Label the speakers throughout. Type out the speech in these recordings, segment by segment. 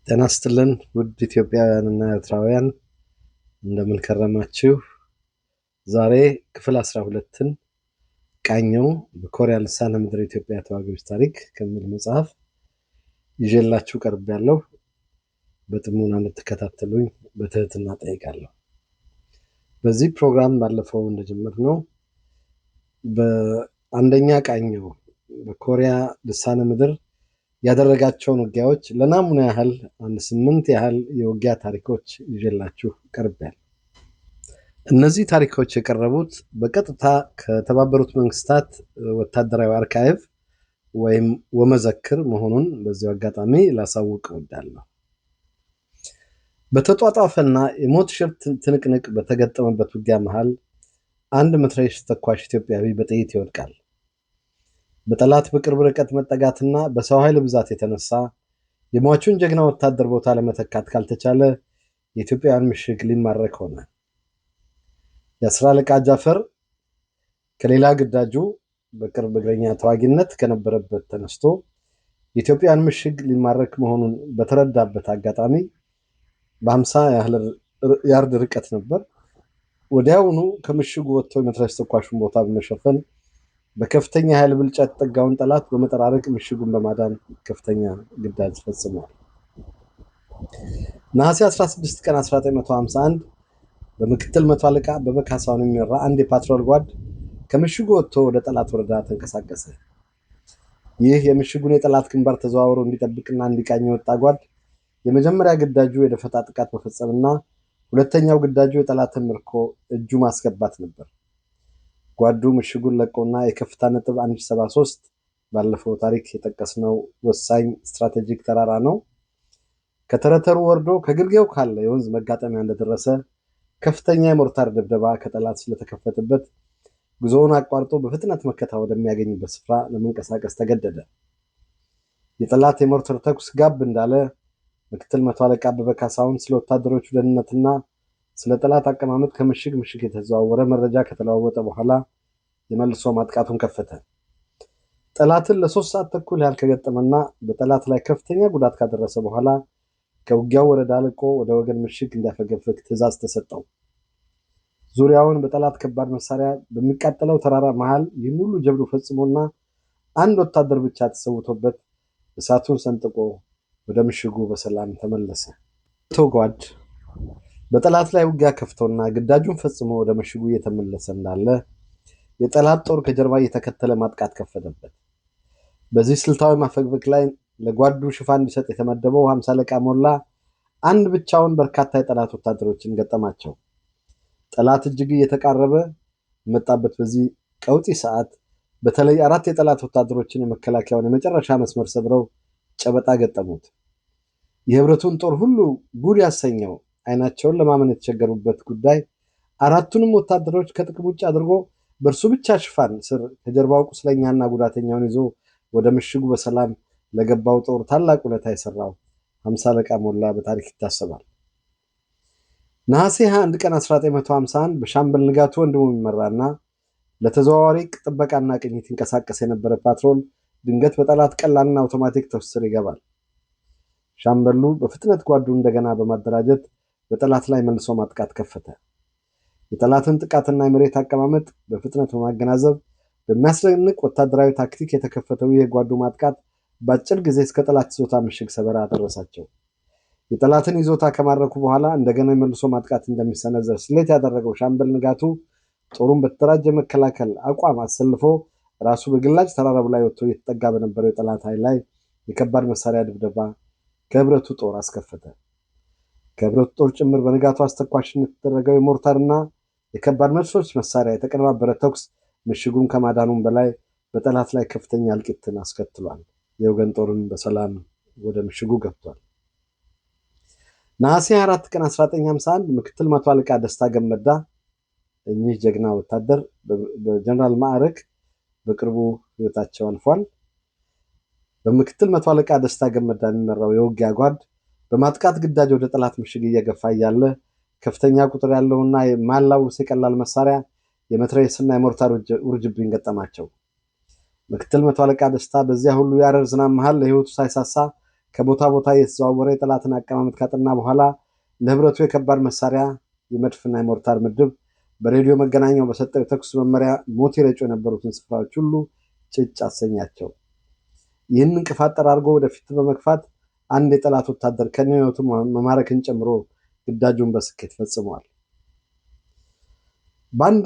Speaker 1: ጤና ይስጥልን ውድ ኢትዮጵያውያንና ኤርትራውያን እንደምን ከረማችሁ? ዛሬ ክፍል 12ን ቃኘው በኮሪያ ልሳነ ምድር ኢትዮጵያ ተዋጊዎች ታሪክ ከሚል መጽሐፍ ይዤላችሁ ቀርቤያለሁ። በጥሞና እንድትከታተሉኝ በትህትና ጠይቃለሁ። በዚህ ፕሮግራም ባለፈው እንደጀመርነው በአንደኛ ቃኘው በኮሪያ ልሳነ ምድር ያደረጋቸውን ውጊያዎች ለናሙና ያህል 8 ያህል የውጊያ ታሪኮች ይዤላችሁ ቀርቤያለሁ። እነዚህ ታሪኮች የቀረቡት በቀጥታ ከተባበሩት መንግስታት ወታደራዊ አርካይቭ ወይም ወመዘክር መሆኑን በዚሁ አጋጣሚ ላሳውቅ እወዳለሁ። በተጧጧፈና የሞት ሽር ትንቅንቅ በተገጠመበት ውጊያ መሃል አንድ መትረየስ ተኳሽ ኢትዮጵያዊ በጥይት ይወድቃል። በጠላት በቅርብ ርቀት መጠጋትና በሰው ኃይል ብዛት የተነሳ የሟቹን ጀግና ወታደር ቦታ ለመተካት ካልተቻለ የኢትዮጵያውያን ምሽግ ሊማረክ ሆነ። የአስር አለቃ ጃፈር ከሌላ ግዳጁ በቅርብ እግረኛ ተዋጊነት ከነበረበት ተነስቶ የኢትዮጵያውያን ምሽግ ሊማረክ መሆኑን በተረዳበት አጋጣሚ በ50 ያህል ያርድ ርቀት ነበር። ወዲያውኑ ከምሽጉ ወጥቶ የመትረየስ ተኳሹን ቦታ በመሸፈን በከፍተኛ ኃይል ብልጫ የተጠጋውን ጠላት በመጠራረቅ ምሽጉን በማዳን ከፍተኛ ግዳጅ ፈጽሟል። ነሐሴ 16 ቀን 1951 በምክትል መቶ አለቃ አበበ ካሳሁን የሚመራ አንድ የፓትሮል ጓድ ከምሽጉ ወጥቶ ወደ ጠላት ወረዳ ተንቀሳቀሰ። ይህ የምሽጉን የጠላት ግንባር ተዘዋውሮ እንዲጠብቅና እንዲቃኝ የወጣ ጓድ የመጀመሪያ ግዳጁ የደፈጣ ጥቃት መፈጸምና ሁለተኛው ግዳጁ የጠላትን ምርኮ እጁ ማስገባት ነበር። ጓዱ ምሽጉን ለቆና የከፍታ ነጥብ 173 ባለፈው ታሪክ የጠቀስነው ወሳኝ ስትራቴጂክ ተራራ ነው። ከተረተሩ ወርዶ ከግርጌው ካለ የወንዝ መጋጠሚያ እንደደረሰ ከፍተኛ የሞርታር ድብደባ ከጠላት ስለተከፈተበት ጉዞውን አቋርጦ በፍጥነት መከታ ወደሚያገኝበት ስፍራ ለመንቀሳቀስ ተገደደ። የጠላት የሞርተር ተኩስ ጋብ እንዳለ ምክትል መቶ አለቃ አበበ ካሳሁን ስለ ወታደሮቹ ደህንነትና ስለ ጠላት አቀማመጥ ከምሽግ ምሽግ የተዘዋወረ መረጃ ከተለዋወጠ በኋላ የመልሶ ማጥቃቱን ከፈተ። ጠላትን ለ3 ሰዓት ተኩል ያህል ከገጠመና በጠላት ላይ ከፍተኛ ጉዳት ካደረሰ በኋላ ከውጊያው ወረዳ ልቆ ወደ ወገን ምሽግ እንዲያፈገፍግ ትዕዛዝ ተሰጠው። ዙሪያውን በጠላት ከባድ መሳሪያ በሚቃጠለው ተራራ መሃል ይህን ሁሉ ጀብዱ ፈጽሞና አንድ ወታደር ብቻ ተሰውቶበት እሳቱን ሰንጥቆ ወደ ምሽጉ በሰላም ተመለሰ። ተጓድ በጠላት ላይ ውጊያ ከፍቶና ግዳጁን ፈጽሞ ወደ ምሽጉ እየተመለሰ እንዳለ የጠላት ጦር ከጀርባ እየተከተለ ማጥቃት ከፈተበት። በዚህ ስልታዊ ማፈግፈግ ላይ ለጓዱ ሽፋን እንዲሰጥ የተመደበው 50 አለቃ ሞላ አንድ ብቻውን በርካታ የጠላት ወታደሮችን ገጠማቸው። ጠላት እጅግ እየተቃረበ መጣበት። በዚህ ቀውጢ ሰዓት በተለይ 4 የጠላት ወታደሮችን የመከላከያውን የመጨረሻ መስመር ሰብረው ጨበጣ ገጠሙት። የህብረቱን ጦር ሁሉ ጉድ ያሰኘው አይናቸውን ለማመን የተቸገሩበት ጉዳይ 4ቱንም ወታደሮች ከጥቅም ውጭ አድርጎ በእርሱ ብቻ ሽፋን ስር ከጀርባው ቁስለኛና ጉዳተኛውን ይዞ ወደ ምሽጉ በሰላም ለገባው ጦር ታላቅ ውለታ የሰራው 50 አለቃ ሞላ በታሪክ ይታሰባል። ነሐሴ 21 ቀን 1951 በሻምበል ንጋቱ ወንድሙ የሚመራና ለተዘዋዋሪ ጥበቃና ቅኝት ይንቀሳቀስ የነበረ ፓትሮል ድንገት በጠላት ቀላልና አውቶማቲክ ተኩስ ስር ይገባል። ሻምበሉ በፍጥነት ጓዱን እንደገና በማደራጀት በጠላት ላይ መልሶ ማጥቃት ከፈተ። የጠላትን ጥቃትና የመሬት አቀማመጥ በፍጥነት በማገናዘብ በሚያስደንቅ ወታደራዊ ታክቲክ የተከፈተው ይህ ጓዱ ማጥቃት በአጭር ጊዜ እስከ ጠላት ይዞታ ምሽግ ሰበራ አደረሳቸው። የጠላትን ይዞታ ከማረኩ በኋላ እንደገና የመልሶ ማጥቃት እንደሚሰነዘር ስሌት ያደረገው ሻምበል ንጋቱ ጦሩን በተደራጀ መከላከል አቋም አሰልፎ ራሱ በግላጭ ተራራው ላይ ወጥቶ እየተጠጋ በነበረው የጠላት ኃይል ላይ የከባድ መሳሪያ ድብደባ ከህብረቱ ጦር አስከፈተ። ከህብረቱ ጦር ጭምር በንጋቱ አስተኳሽነት የተደረገው የሞርታርና የከባድ መድፎች መሳሪያ የተቀነባበረ ተኩስ ምሽጉን ከማዳኑም በላይ በጠላት ላይ ከፍተኛ እልቂትን አስከትሏል። የወገን ጦርም በሰላም ወደ ምሽጉ ገብቷል። ነሐሴ 4 ቀን 1951 ምክትል መቶ አለቃ ደስታ ገመዳ እኚህ ጀግና ወታደር በጀነራል ማዕረግ በቅርቡ ህይወታቸው አልፏል። በምክትል መቶ አለቃ ደስታ ገመዳ የሚመራው የውጊያ ጓድ በማጥቃት ግዳጅ ወደ ጠላት ምሽግ እየገፋ እያለ ከፍተኛ ቁጥር ያለውና የማላውስ የቀላል መሳሪያ የመትረየስና የሞርታር ውርጅብኝ ገጠማቸው። ምክትል መቶ አለቃ ደስታ በዚያ ሁሉ ያረር ዝናብ መሃል ለህይወቱ ሳይሳሳ ከቦታ ቦታ የተዘዋወረ የጠላትን አቀማመጥ ካጠና በኋላ ለህብረቱ የከባድ መሳሪያ የመድፍና የሞርታር ምድብ በሬዲዮ መገናኛው በሰጠው የተኩስ መመሪያ ሞት ይረጩ የነበሩትን ስፍራዎች ሁሉ ጭጭ አሰኛቸው። ይህን እንቅፋት ጠራርጎ ወደፊት በመግፋት አንድ የጠላት ወታደር ከነህይወቱ መማረክን ጨምሮ ግዳጁን በስኬት ፈጽሟል። በአንድ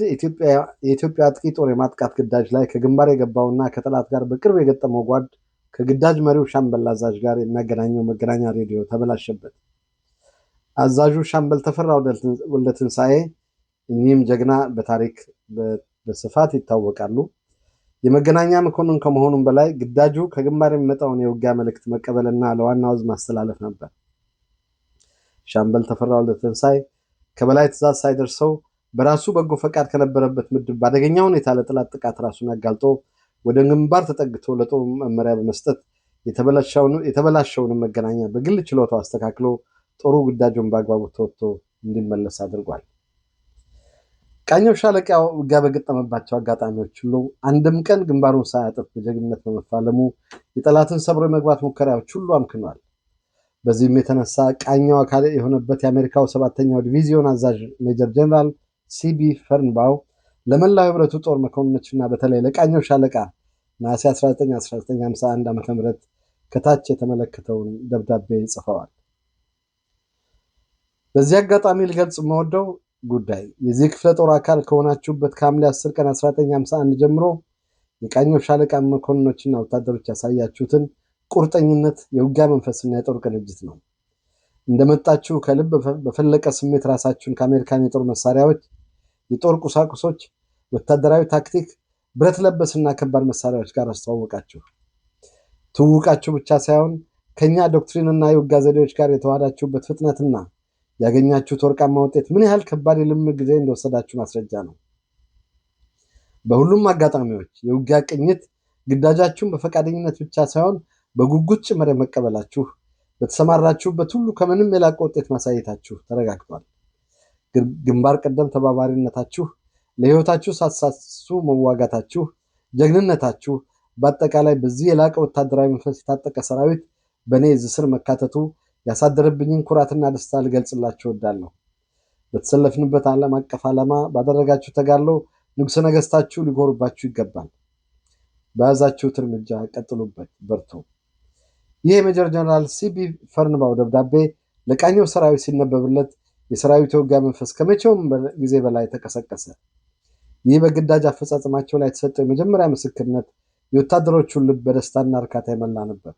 Speaker 1: የኢትዮጵያ አጥቂ ጦር የማጥቃት ግዳጅ ላይ ከግንባር የገባውና ከጠላት ጋር በቅርብ የገጠመው ጓድ ከግዳጅ መሪው ሻምበል አዛዥ ጋር የሚያገናኘው መገናኛ ሬዲዮ ተበላሸበት። አዛዡ ሻምበል ተፈራ ወልደትንሳኤ፣ እኚህም ጀግና በታሪክ በስፋት ይታወቃሉ። የመገናኛ መኮንን ከመሆኑም በላይ ግዳጁ ከግንባር የሚመጣውን የውጊያ መልእክት መቀበልና ለዋናው ዕዝ ማስተላለፍ ነበር። ሻምበል ተፈራ ወልደትንሳኤ ከበላይ ትዕዛዝ ሳይደርሰው በራሱ በጎ ፈቃድ ከነበረበት ምድብ በአደገኛ ሁኔታ ለጠላት ጥቃት ራሱን አጋልጦ ወደ ግንባር ተጠግቶ ለጦር መመሪያ በመስጠት የተበላሸውን መገናኛ በግል ችሎታው አስተካክሎ ጦሩ ግዳጁን በአግባቡ ተወጥቶ እንዲመለስ አድርጓል። ቃኘው ሻለቃ ውጊያ በገጠመባቸው አጋጣሚዎች ሁሉ አንድም ቀን ግንባሩን ሳያጥፍ በጀግንነት በመፋለሙ የጠላትን ሰብሮ የመግባት ሙከራዎች ሁሉ አምክኗል። በዚህም የተነሳ ቃኘው አካል የሆነበት የአሜሪካው 7ኛው ዲቪዚዮን አዛዥ ሜጀር ጀነራል ሲቢ ፈርንባው ለመላው ህብረቱ ጦር መኮንኖችና በተለይ ለቃኘው ሻለቃ ነሐሴ 1951 ዓ.ም ከታች የተመለከተውን ደብዳቤ ጽፈዋል። በዚህ አጋጣሚ ልገልጽ የምወደው ጉዳይ የዚህ ክፍለ ጦር አካል ከሆናችሁበት ከሐምሌ 10 ቀን 1951 ጀምሮ የቃኘው ሻለቃ መኮንኖችና ወታደሮች ያሳያችሁትን ቁርጠኝነት፣ የውጊያ መንፈስና የጦር ቅንጅት ነው። እንደመጣችሁ ከልብ በፈለቀ ስሜት ራሳችሁን ከአሜሪካን የጦር መሳሪያዎች፣ የጦር ቁሳቁሶች፣ ወታደራዊ ታክቲክ፣ ብረት ለበስና ከባድ መሳሪያዎች ጋር አስተዋወቃችሁ። ትውውቃችሁ ብቻ ሳይሆን ከኛ ዶክትሪንና የውጊያ ዘዴዎች ጋር የተዋሃዳችሁበት ፍጥነትና ያገኛችሁት ወርቃማ ውጤት ምን ያህል ከባድ የልምምድ ጊዜ እንደወሰዳችሁ ማስረጃ ነው። በሁሉም አጋጣሚዎች የውጊያ ቅኝት ግዳጃችሁን በፈቃደኝነት ብቻ ሳይሆን በጉጉት ጭምር መቀበላችሁ፣ በተሰማራችሁበት ሁሉ ከምንም የላቀ ውጤት ማሳየታችሁ ተረጋግጧል። ግንባር ቀደም ተባባሪነታችሁ፣ ለህይወታችሁ ሳትሳሱ መዋጋታችሁ፣ ጀግንነታችሁ፣ በአጠቃላይ በዚህ የላቀ ወታደራዊ መንፈስ የታጠቀ ሰራዊት በእኔ ዕዝ ስር መካተቱ ያሳደረብኝን ኩራትና ደስታ ልገልጽላችሁ እወዳለሁ። በተሰለፍንበት ዓለም አቀፍ ዓላማ ባደረጋችሁ ተጋድሎ ንጉሠ ነገሥታችሁ ሊኮሩባችሁ ይገባል። በያዛችሁት እርምጃ ቀጥሉበት፣ በርቱ። ይህ የሜጀር ጀነራል ሲቢ ፈርንባው ደብዳቤ ለቃኘው ሰራዊት ሲነበብለት የሰራዊቱ የውጊያ መንፈስ ከመቼውም ጊዜ በላይ ተቀሰቀሰ። ይህ በግዳጅ አፈጻጸማቸው ላይ የተሰጠው የመጀመሪያ ምስክርነት የወታደሮቹን ልብ በደስታና እርካታ የመላ ነበር።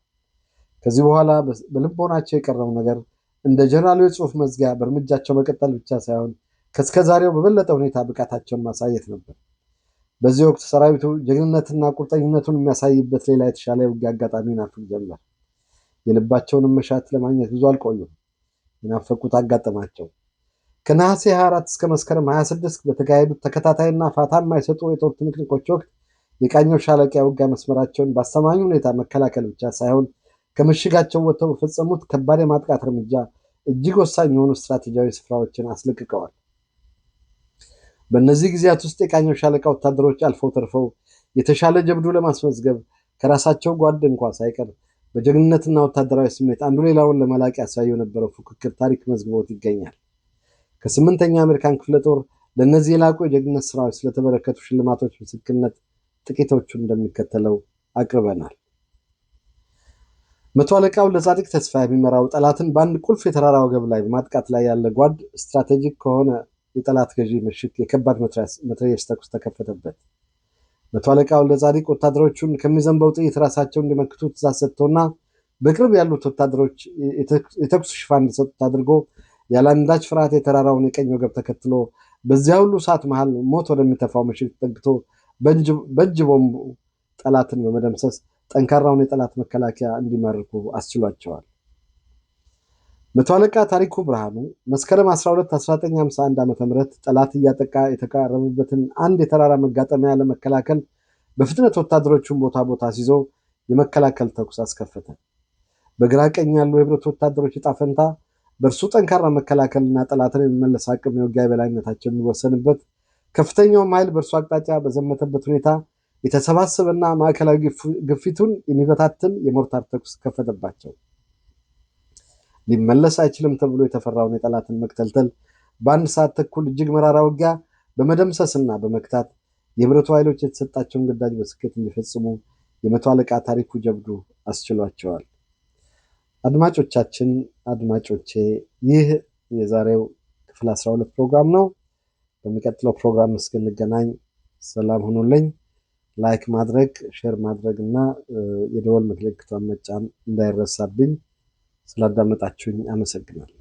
Speaker 1: ከዚህ በኋላ በልቦናቸው የቀረው ነገር እንደ ጀነራሉ የጽሑፍ መዝጊያ በእርምጃቸው መቀጠል ብቻ ሳይሆን ከእስከ ዛሬው በበለጠ ሁኔታ ብቃታቸውን ማሳየት ነበር። በዚህ ወቅት ሰራዊቱ ጀግንነትና ቁርጠኝነቱን የሚያሳይበት ሌላ የተሻለ የውጊያ አጋጣሚ ይናፍቅ ጀመር። የልባቸውንም መሻት ለማግኘት ብዙ አልቆዩም። የናፈቁት አጋጠማቸው። ከነሐሴ 24 እስከ መስከረም 26 በተካሄዱት ተከታታይና ፋታ የማይሰጡ የጦር ትንቅንቆች ወቅት የቃኘው ሻለቃ የውጊያ መስመራቸውን በአስተማማኝ ሁኔታ መከላከል ብቻ ሳይሆን ከምሽጋቸው ወጥተው በፈጸሙት ከባድ የማጥቃት እርምጃ እጅግ ወሳኝ የሆኑ ስትራቴጂያዊ ስፍራዎችን አስለቅቀዋል። በእነዚህ ጊዜያት ውስጥ የቃኘው ሻለቃ ወታደሮች አልፈው ተርፈው የተሻለ ጀብዱ ለማስመዝገብ ከራሳቸው ጓድ እንኳ ሳይቀር በጀግንነትና ወታደራዊ ስሜት አንዱ ሌላውን ለመላቅ ያሳየው የነበረው ፉክክር ታሪክ መዝግቦት ይገኛል። ከ8ኛ አሜሪካን ክፍለ ጦር ለእነዚህ የላቁ የጀግንነት ስራዎች ስለተበረከቱ ሽልማቶች ምስክርነት ጥቂቶቹን እንደሚከተለው አቅርበናል። መቶ አለቃው ለጻድቅ ተስፋ የሚመራው ጠላትን በአንድ ቁልፍ የተራራ ወገብ ላይ በማጥቃት ላይ ያለ ጓድ ስትራቴጂክ ከሆነ የጠላት ገዢ ምሽግ የከባድ መትረየስ ተኩስ ተከፈተበት። መቶ አለቃው ለጻድቅ ወታደሮቹን ከሚዘንበው ጥይት ራሳቸውን እንዲመክቱ ትእዛዝ ሰጥቶና በቅርብ ያሉት ወታደሮች የተኩስ ሽፋን እንዲሰጡት አድርጎ ያለአንዳች ፍርሃት የተራራውን የቀኝ ወገብ ተከትሎ በዚያ ሁሉ ሰዓት መሃል ሞት ወደሚተፋው ምሽግ ተጠግቶ በእጅ ቦምቡ ጠላትን በመደምሰስ ጠንካራውን የጠላት መከላከያ እንዲማርኩ አስችሏቸዋል። መቶ አለቃ ታሪኩ ብርሃኑ መስከረም 12 1951 ዓ.ም ጠላት እያጠቃ የተቃረበበትን አንድ የተራራ መጋጠሚያ ለመከላከል በፍጥነት ወታደሮቹን ቦታ ሲዞ የመከላከል ተኩስ አስከፈተ። በግራ ቀኝ ያሉ የህብረቱ ወታደሮች ዕጣ ፈንታ በእርሱ ጠንካራ መከላከልና ጠላትን የሚመለስ አቅም የውጊያ የበላይነታቸው የሚወሰንበት፣ ከፍተኛውም ኃይል በእርሱ አቅጣጫ በዘመተበት ሁኔታ የተሰባሰበና ማዕከላዊ ግፊቱን የሚበታትን የሞርታር ተኩስ ከፈተባቸው። ሊመለስ አይችልም ተብሎ የተፈራውን የጠላትን መክተልተል በአንድ ሰዓት ተኩል እጅግ መራራ ውጊያ በመደምሰስና በመክታት የህብረቱ ኃይሎች የተሰጣቸውን ግዳጅ በስኬት እንዲፈጽሙ የመቶ አለቃ ታሪኩ ጀብዱ አስችሏቸዋል። አድማጮቻችን፣ አድማጮቼ ይህ የዛሬው ክፍል 12 ፕሮግራም ነው። በሚቀጥለው ፕሮግራም እስክንገናኝ ሰላም ሁኑልኝ። ላይክ ማድረግ፣ ሼር ማድረግ እና የደወል ምልክቱን መጫን እንዳይረሳብኝ። ስላዳመጣችሁኝ አመሰግናለሁ።